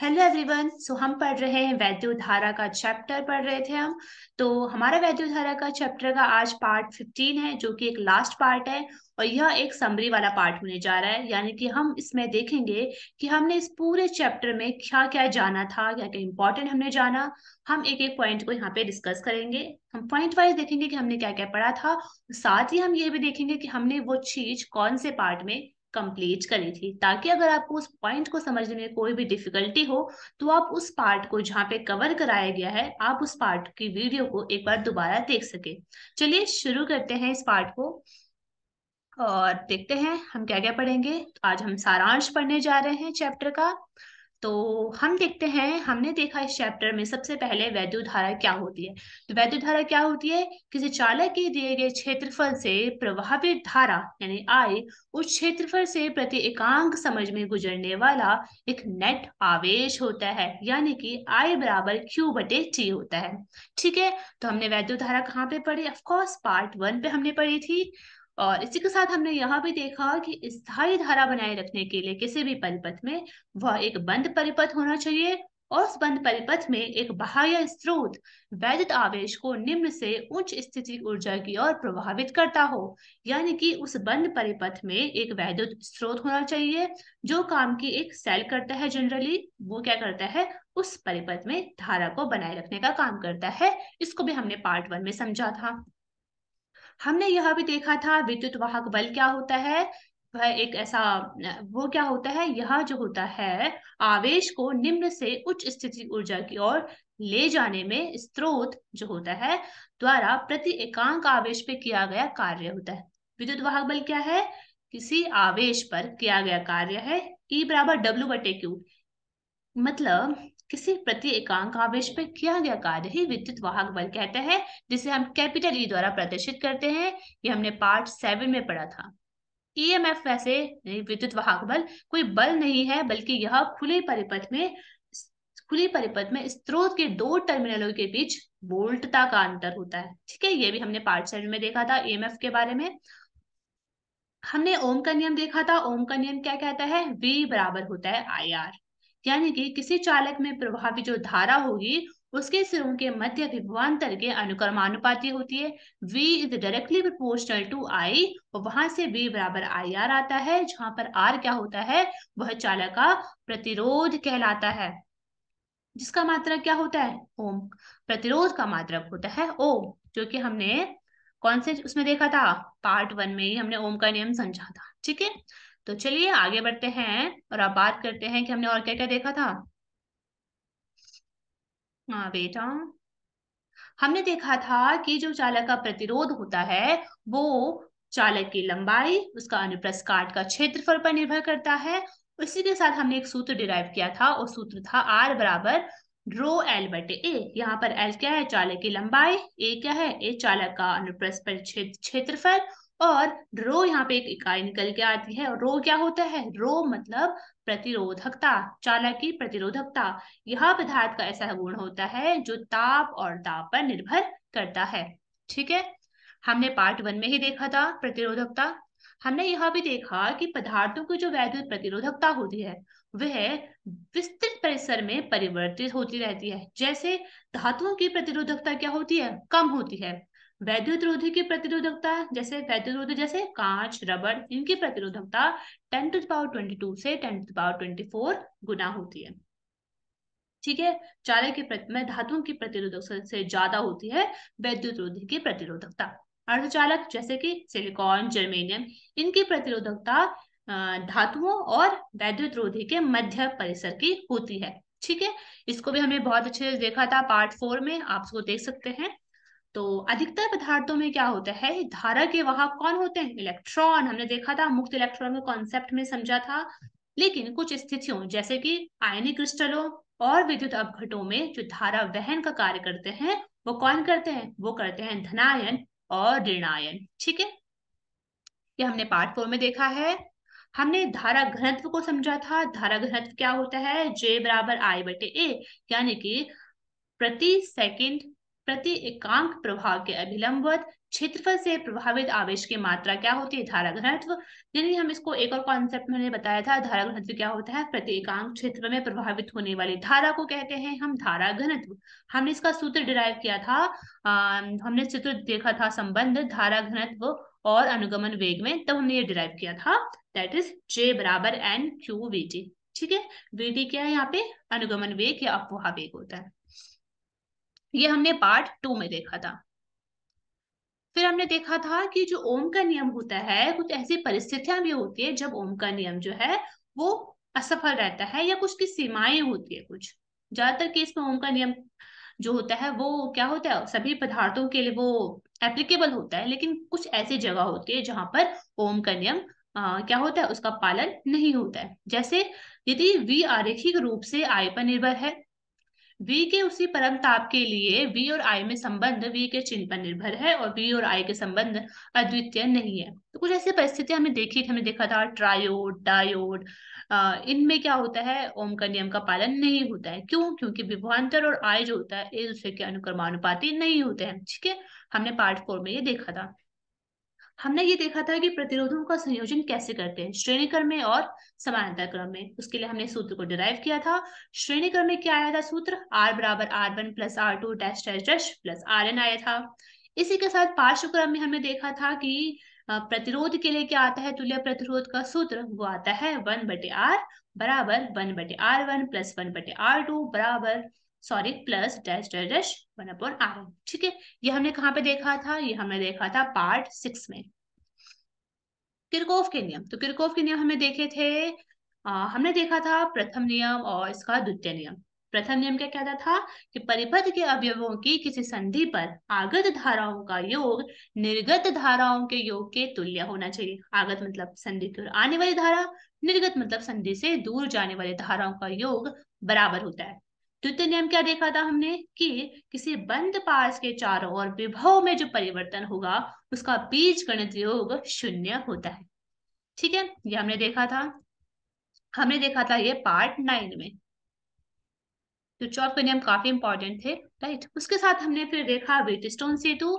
Hello everyone. हम पढ़ रहे हैं वैद्युत धारा का चैप्टर पढ़ रहे थे हम। तो हमारा वैद्युत धारा का चैप्टर का आज पार्ट 15 है, जो कि एक लास्ट पार्ट है। और यह एक समरी वाला पार्ट होने जा रहा है, यानी कि हम इसमें देखेंगे कि हमने इस पूरे चैप्टर में क्या क्या जाना था, क्या क्या इंपॉर्टेंट हमने जाना। हम एक एक पॉइंट को यहाँ पे डिस्कस करेंगे। हम पॉइंट वाइज देखेंगे कि हमने क्या क्या पढ़ा था। साथ ही हम ये भी देखेंगे कि हमने वो चीज कौन से पार्ट में कंप्लीट करी थी, ताकि अगर आपको उस पॉइंट को समझने में कोई भी डिफिकल्टी हो तो आप उस पार्ट को जहाँ पे कवर कराया गया है, आप उस पार्ट की वीडियो को एक बार दोबारा देख सके। चलिए शुरू करते हैं इस पार्ट को और देखते हैं हम क्या क्या पढ़ेंगे। तो आज हम सारांश पढ़ने जा रहे हैं चैप्टर का। तो हम देखते हैं, हमने देखा इस चैप्टर में सबसे पहले वैद्युत धारा क्या होती है। तो वैद्युत धारा क्या होती है? किसी चालक के दिए गए क्षेत्रफल से प्रवाहित धारा यानी आई उस क्षेत्रफल से प्रति एकांक समझ में गुजरने वाला एक नेट आवेश होता है, यानी कि आई बराबर क्यू बटे टी होता है। ठीक है। तो हमने वैद्युत धारा कहाँ पे पढ़ी? ऑफ कोर्स पार्ट 1 पे हमने पढ़ी थी। और इसी के साथ हमने यह भी देखा कि स्थायी धारा बनाए रखने के लिए किसी भी परिपथ में वह एक बंद परिपथ होना चाहिए, और उस बंद परिपथ में एक बाह्य स्रोत वैद्युत आवेश को निम्न से उच्च स्थिति ऊर्जा की ओर प्रभावित करता हो। यानी कि उस बंद परिपथ में एक वैद्युत स्रोत होना चाहिए जो काम की एक सेल करता है। जनरली वो क्या करता है? उस परिपथ में धारा को बनाए रखने का काम करता है। इसको भी हमने पार्ट 1 में समझा था। हमने यह भी देखा था विद्युत वाहक बल क्या होता है। वह एक ऐसा वो क्या होता है, यह जो होता है आवेश को निम्न से उच्च स्थिति ऊर्जा की ओर ले जाने में स्रोत जो होता है द्वारा प्रति एकांक आवेश पे किया गया कार्य होता है। विद्युत वाहक बल क्या है? किसी आवेश पर किया गया कार्य है। E बराबर डब्ल्यू बटे क्यू, मतलब किसी प्रति एकांक आवेश पर किया गया कार्य ही विद्युत वाहक बल कहते हैं, जिसे हम कैपिटल ई द्वारा प्रदर्शित करते हैं। ये हमने पार्ट 7 में पढ़ा था। ईएमएफ वैसे विद्युत वाहक बल कोई बल नहीं है, बल्कि यह खुली परिपथ में स्रोत के दो टर्मिनलों के बीच वोल्टता का अंतर होता है। ठीक है, ये भी हमने पार्ट 7 में देखा था ईएमएफ के बारे में। हमने ओम का नियम देखा था। ओम का नियम क्या कहता है? V बराबर होता है IR, यानी कि किसी चालक में प्रवाहित जो धारा होगी उसके सिरों के मध्य विभवांतर के अनुक्रमानुपाती होती है। V is directly proportional to I, और वहां से V बराबर IR आता है, जहां पर R क्या होता है? वह चालक का प्रतिरोध कहलाता है, जिसका मात्रक क्या होता है? ओम। प्रतिरोध का मात्रक होता है ओम, जो कि हमने कौन से उसमें देखा था? पार्ट 1 में ही हमने ओम का नियम समझा था। ठीक है। तो चलिए आगे बढ़ते हैं और अब बात करते हैं कि हमने और क्या क्या देखा था। हाँ बेटा, हमने देखा था कि जो चालक का प्रतिरोध होता है वो चालक की लंबाई, उसका अनुप्रस्थ काट का क्षेत्रफल पर निर्भर करता है। उसी के साथ हमने एक सूत्र डिराइव किया था, और सूत्र था R बराबर रो एल बटे ए। यहाँ पर एल क्या है? चालक की लंबाई। ए क्या है? ए चालक का अनुप्रस्थ परिच्छेद क्षेत्रफल। और रो यहाँ पे एक इकाई निकल के आती है। और रो क्या होता है? रो मतलब प्रतिरोधकता, चालक की प्रतिरोधकता। यह पदार्थ का ऐसा गुण होता है जो ताप और दाब पर निर्भर करता है। ठीक है। हमने पार्ट 1 में ही देखा था प्रतिरोधकता। हमने यह भी देखा कि पदार्थों की जो वैद्युत प्रतिरोधकता होती है वह विस्तृत परिसर में परिवर्तित होती रहती है। जैसे धातुओं की प्रतिरोधकता क्या होती है? कम होती है। वैद्युत रोधी की प्रतिरोधकता, जैसे वैद्युत रोधी जैसे कांच, रबड़, इनकी प्रतिरोधकता 10⁻22 से 10⁻24 गुना होती है। ठीक है। चालक की में धातुओं की प्रतिरोधकता से ज्यादा होती है वैद्युत रोधी की प्रतिरोधकता। अर्धचालक जैसे कि सिलिकॉन, जर्मेनियम, इनकी प्रतिरोधकता धातुओं और वैद्युत रोधी के मध्य परिसर की होती है। ठीक है। इसको भी हमने बहुत अच्छे से देखा था पार्ट 4 में, आप इसको देख सकते हैं। तो अधिकतर पदार्थों में क्या होता है? धारा के वाहक कौन होते हैं? इलेक्ट्रॉन। हमने देखा था, मुक्त इलेक्ट्रॉन के कॉन्सेप्ट में समझा था। लेकिन कुछ स्थितियों जैसे कि आयनिक क्रिस्टलों और विद्युत अपघटों में जो धारा वहन का कार्य करते हैं वो कौन करते हैं? वो करते हैं धनायन और ऋणायन। ठीक है, ये हमने पार्ट 4 में देखा है। हमने धारा घनत्व को समझा था। धारा घनत्व क्या होता है? J बराबर I बटे ए, यानी कि प्रति सेकंड प्रति एकांक प्रभाव के अभिलंबवत क्षेत्रफल से प्रभावित आवेश की मात्रा क्या होती है? धारा घनत्व। यानी हम इसको एक और कॉन्सेप्ट मैंने बताया था, धारा घनत्व क्या होता है? प्रति एकांक क्षेत्र में प्रभावित होने वाली धारा को कहते हैं हम धारा घनत्व। हमने इसका सूत्र डिराइव किया था, हमने सूत्र देखा था संबंध धारा घनत्व और अनुगमन वेग में, तब हमने ये डिराइव किया था, दैट इज J बराबर N Q VT। ठीक है, VT क्या है यहाँ पे? अनुगमन वेग या अपवाह वेग होता है। ये हमने पार्ट 2 में देखा था। फिर हमने देखा था कि जो ओम का नियम होता है, कुछ ऐसी परिस्थितियां भी होती है जब ओम का नियम जो है वो असफल रहता है या कुछ की सीमाएं होती है। कुछ ज्यादातर केस में ओम का नियम जो होता है वो क्या होता है, सभी पदार्थों के लिए वो एप्लीकेबल होता है, लेकिन कुछ ऐसी जगह होती है जहां पर ओम का नियम क्या होता है, उसका पालन नहीं होता है। जैसे यदि V आरेखिक रूप से I पर निर्भर है, V के उसी परम ताप के लिए V और I में संबंध V के चिन्ह पर निर्भर है और V और I के संबंध अद्वितीय नहीं है। तो कुछ ऐसी परिस्थितियां हमें देखी थी, हमने देखा था ट्रायोड, डायोड, इनमें क्या होता है, ओम का नियम का पालन नहीं होता है। क्यों? क्योंकि विभवांतर और I जो होता है एक दूसरे के अनुक्रमानुपाती नहीं होते हैं। ठीक है, हमने पार्ट 4 में ये देखा था। हमने ये देखा था कि प्रतिरोधों का संयोजन कैसे करते हैं, श्रेणी क्रम में और समानांतर क्रम में। उसके लिए हमने सूत्र को डिराइव किया था। श्रेणी क्रम में क्या आया था सूत्र? R बराबर R1 plus R2 dash dash dash plus RN आया था। इसी के साथ पार्श्व क्रम में हमने देखा था कि प्रतिरोध के लिए क्या आता है, तुल्य प्रतिरोध का सूत्र वो आता है 1/R बराबर 1/R1 प्लस 1/R2 बराबर sorry plus dash dash dash 1/RN। ठीक है, ये हमने कहाँ पे देखा था? ये हमने देखा था पार्ट 6 में। किरचॉफ के नियम, तो किरचॉफ के नियम हमने देखे थे, हमने देखा था प्रथम नियम और इसका द्वितीय नियम। प्रथम नियम क्या कहता था कि परिपथ के अवयवों की किसी संधि पर आगत धाराओं का योग निर्गत धाराओं के योग के तुल्य होना चाहिए। आगत मतलब संधि की ओर आने वाली धारा, निर्गत मतलब संधि से दूर जाने वाली धाराओं का योग बराबर होता है। द्वितीय नियम क्या देखा था हमने कि किसी बंद पास के चारों ओर विभव में जो परिवर्तन होगा उसका बीजगणित योग 0 होता है। ठीक है, ये हमने देखा था, हमने देखा था ये पार्ट 9 में। किरचॉफ के नियम काफी इंपॉर्टेंट थे, राइट। उसके साथ हमने फिर देखा व्हीटस्टोन सेतु।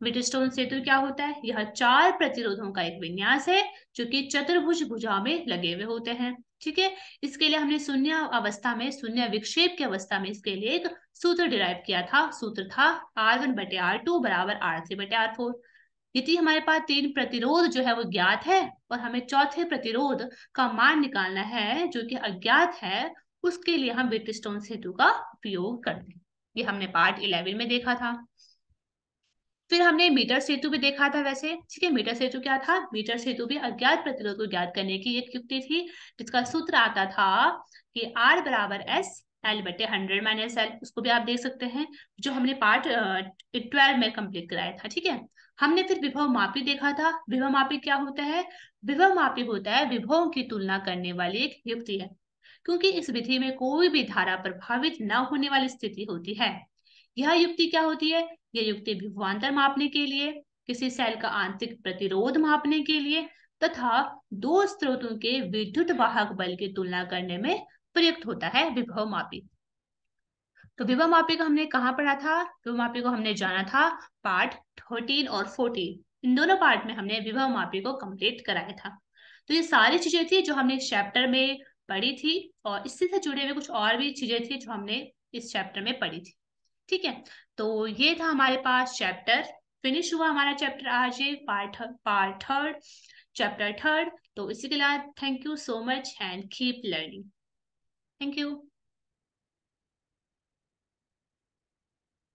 व्हीटस्टोन सेतु क्या होता है? यह 4 प्रतिरोधों का एक विन्यास है जो कि चतुर्भुज भुजा में लगे हुए होते हैं। ठीक है, इसके लिए हमने शून्य अवस्था में, शून्य विक्षेप की अवस्था में इसके लिए एक सूत्र डिराइव किया था। सूत्र था R1/R2 बराबर R3/R4। यदि हमारे पास 3 प्रतिरोध जो है वो ज्ञात है और हमें चौथे प्रतिरोध का मान निकालना है जो कि अज्ञात है, उसके लिए हम व्हीटस्टोन सेतु का उपयोग करते हैं। ये हमने पार्ट 11 में देखा था। फिर हमने मीटर सेतु भी देखा था वैसे। ठीक है, मीटर सेतु क्या था? मीटर सेतु भी अज्ञात प्रतिरोध को ज्ञात करने की एक युक्ति थी, जिसका सूत्र आता था कि R बराबर S L/100 - L। उसको भी आप देख सकते हैं, जो हमने पार्ट 12 में कंप्लीट कराया था। ठीक है, हमने फिर विभव मापी देखा था। विभव मापी क्या होता है? विभव मापी होता है विभवों की तुलना करने वाली एक युक्ति है, क्योंकि इस विधि में कोई भी धारा प्रभावित न होने वाली स्थिति होती है। यह युक्ति क्या होती है? यह युक्ति विभवांतर मापने के लिए, किसी सेल का आंतरिक प्रतिरोध मापने के लिए तथा दो स्रोतों के विद्युत वाहक बल की तुलना करने में प्रयुक्त होता है विभव मापी। तो विभव मापी को हमने कहाँ पढ़ा था? विभव मापी को हमने जाना था पार्ट 13 और 14। इन दोनों पार्ट में हमने विभव मापी को कंप्लीट कराया था। तो ये सारी चीजें थी जो हमने इस चैप्टर में पढ़ी थी, और इससे से जुड़े हुए कुछ और भी चीजें थी जो हमने इस चैप्टर में पढ़ी थी। ठीक है, तो ये था हमारे पास चैप्टर, फिनिश हुआ हमारा चैप्टर आज, ये पार्ट थर्ड, चैप्टर थर्ड। तो इसी के लिए thank you so much and keep learning. Thank you.